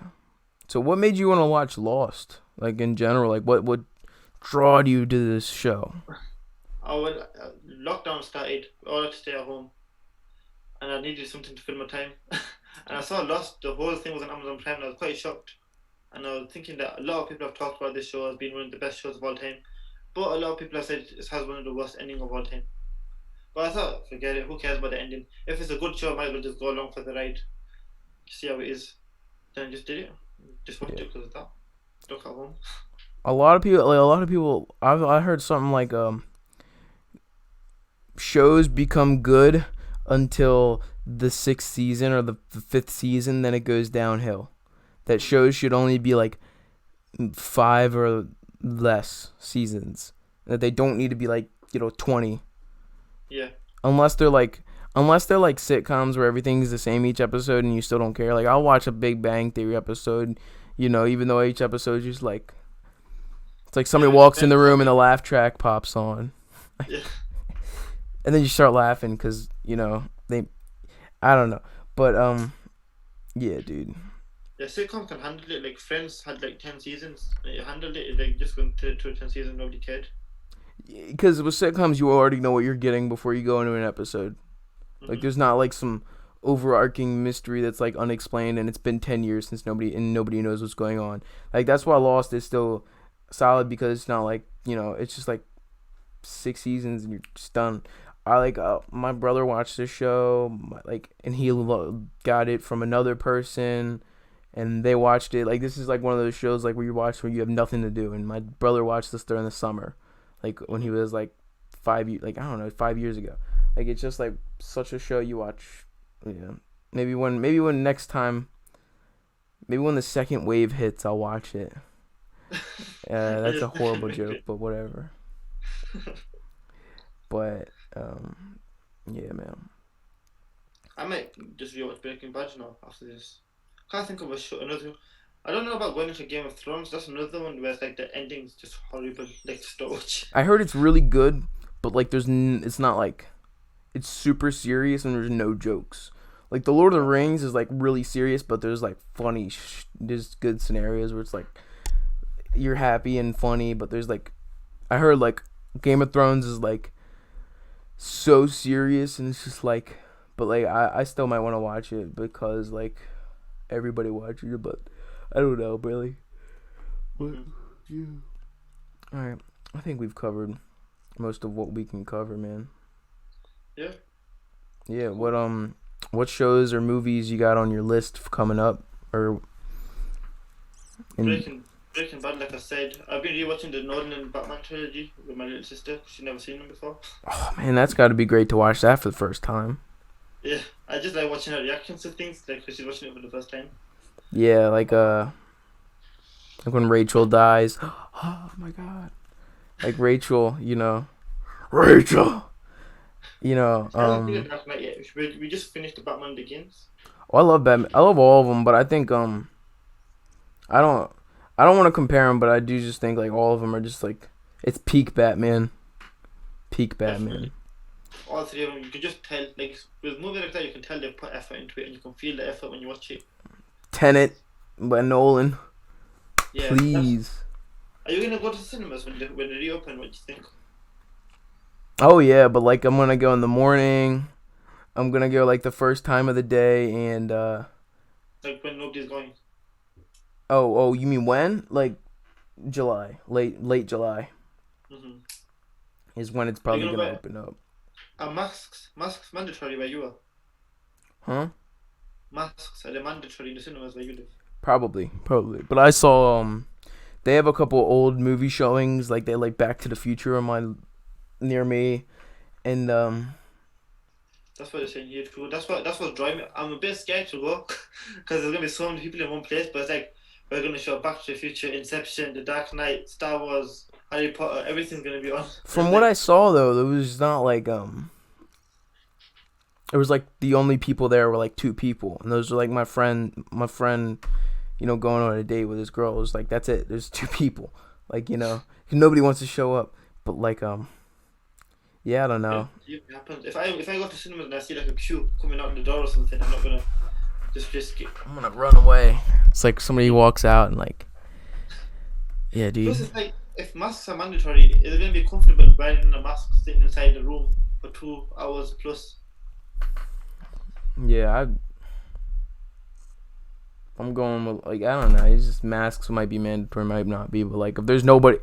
So what made you want to watch Lost? Like in general, like what drawed you to this show? oh well, lockdown started. We all had to stay at home, and I needed something to fill my time. And I saw Lost. The whole thing was on Amazon Prime, and I was quite shocked. And I was thinking that a lot of people have talked about this show as being one of the best shows of all time, but a lot of people have said it has one of the worst ending of all time. But I thought, forget it. Who cares about the ending? If it's a good show, I might as well just go along for the ride, see how it is. Then I just did it. Just watched Yeah. it because of that. Stuck at home. A lot of people I heard something like shows become good until the sixth season or the fifth season, then it goes downhill. That shows should only be like 5 or less seasons. That they don't need to be like 20, Yeah. unless they're like sitcoms where everything's the same each episode and you still don't care. Like I'll watch a Big Bang Theory episode, even though each episode is just like it's like somebody Yeah, walks in the depends. room and the laugh track pops on, Yeah. and then you start laughing because they, I don't know, But yeah, dude. Yeah, sitcoms can handle it. Like Friends had like 10 seasons. It handled it. It like just went to 10 seasons. Nobody cared. Because with sitcoms, you already know what you're getting before you go into an episode. Like, Hmm. there's not like some overarching mystery that's like unexplained, and it's been 10 years since nobody knows what's going on. Like, that's why Lost is still solid, because it's not like, it's just like 6 seasons and you're just done. I like my brother watched the show, and he got it from another person, and they watched it. Like, this is like one of those shows like where you watch when you have nothing to do. And my brother watched this during the summer, like when he was like 5 years, like I don't know, 5 years ago. Like, it's just like such a show you watch. Maybe when next time, maybe when the second wave hits, I'll watch it. I That's a just horrible joke, but whatever. But yeah, man. I might just rewatch Breaking Bad now after this. Can't think of a show. Another. I don't know about going into Game of Thrones. That's another one where it's like the ending's just horrible. Like just don't watch. I heard it's really good, but like it's not like it's super serious and there's no jokes. Like the Lord of the Rings is like really serious, but there's like funny, there's good scenarios where it's like you're happy and funny, but there's like I heard like Game of Thrones is like so serious and it's just like, but like I still might want to watch it because like everybody watches it, but I don't know really. But Hmm. yeah. All right, I think we've covered most of what we can cover, man. Yeah. Yeah. Cool. What shows or movies you got on your list coming up or in? Breaking Bad, like I said, I've been rewatching the Nolan and Batman trilogy with my little sister. She's never seen them before. Oh man, that's got to be great to watch that for the first time. Yeah, I just like watching her reactions to things, like 'cause she's watching it for the first time. Yeah, like when Rachel dies. Oh my god. Like Rachel, Rachel. I haven't seen the Dark Knight yet. We just finished the Batman Begins. I love Batman. I love all of them, but I think I don't I don't want to compare them, but I do just think like all of them are just like it's peak Batman. Peak Batman. Definitely. All three of them, you can just tell, like, with movies like that, you can tell they put effort into it and you can feel the effort when you watch it. Tenet by Nolan. Yeah, Please. are you gonna go to the cinemas when they reopen? What do you think? Oh yeah, but like I'm gonna go in the morning. I'm gonna go like the first time of the day, and Like when nobody's going? oh, you mean when? Like July, late July Mm-hmm. is when it's Are you probably gonna gonna wear open up. masks mandatory where you are? Huh? Masks are they mandatory in the cinemas where you live? Probably. But I saw they have a couple old movie showings, like they like Back to the Future on my near me, and That's what they're saying here too. That's what's driving me. I'm a bit scared to go because there's gonna be so many people in one place. But it's like we're gonna show Back to the Future, Inception, The Dark Knight, Star Wars, Harry Potter. Everything's gonna be on. from It's what I like saw though, there was not like it was like the only people there were like two people, and those were like my friend, going on a date with his girl. It was like that's it. There's two people, like nobody wants to show up. But like yeah, I don't yeah, know. it happens. If I go to cinemas and I see like a queue coming out the door or something, I'm not gonna just risk it. I'm gonna run away. It's like somebody walks out and like, yeah, dude. Plus, it's like if masks are mandatory, is it gonna be comfortable wearing a mask sitting inside the room for 2 hours plus? Yeah, I'm going with like I don't know. It's just masks might be mandatory, might not be. But like if there's nobody,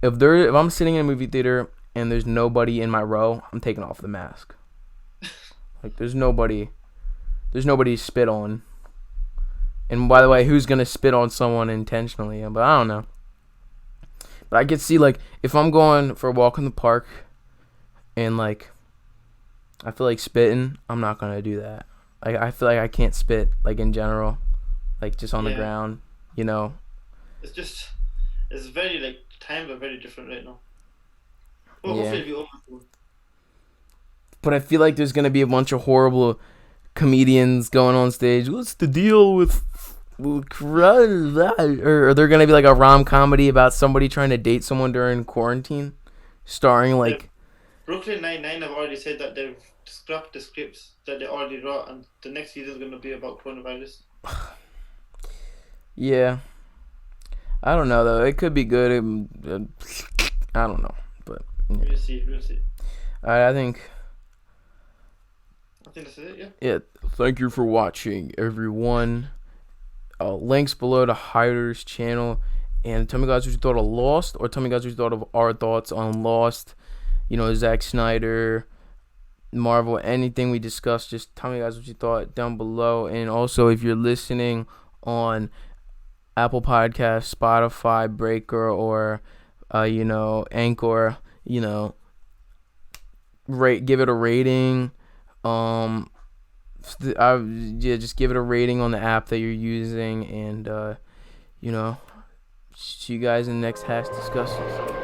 if I'm sitting in a movie theater and there's nobody in my row, I'm taking off the mask. Like there's nobody to spit on. And by the way, who's gonna spit on someone intentionally? But I don't know. But I could see like if I'm going for a walk in the park, and like I feel like spitting, I'm not gonna do that. I feel like I can't spit like in general, like just on the Yeah, ground, it's just it's very like times are very different right now. Well, Yeah. hopefully it'll be over soon. But I feel like there's gonna be a bunch of horrible comedians going on stage. What's the deal with or they're gonna be like a comedy about somebody trying to date someone during quarantine, starring Yeah, like Brooklyn Nine-Nine have already said that they've scrap the scripts that they already wrote, and the next season is going to be about coronavirus. Yeah. I don't know though. It could be good. I don't know, but yeah. We'll see. I think that's it. Yeah. Yeah. Thank you for watching, everyone. Links below to Hyder's channel, and tell me guys what you thought of Lost, or tell me guys what you thought of our thoughts on Lost. You know, Zack Snyder, Marvel, anything we discussed. Just tell me guys what you thought down below, and also if you're listening on Apple Podcasts, Spotify, Breaker, or Anchor, give it a rating. Just give it a rating on the app that you're using, and see you guys in the next Hash Discusses.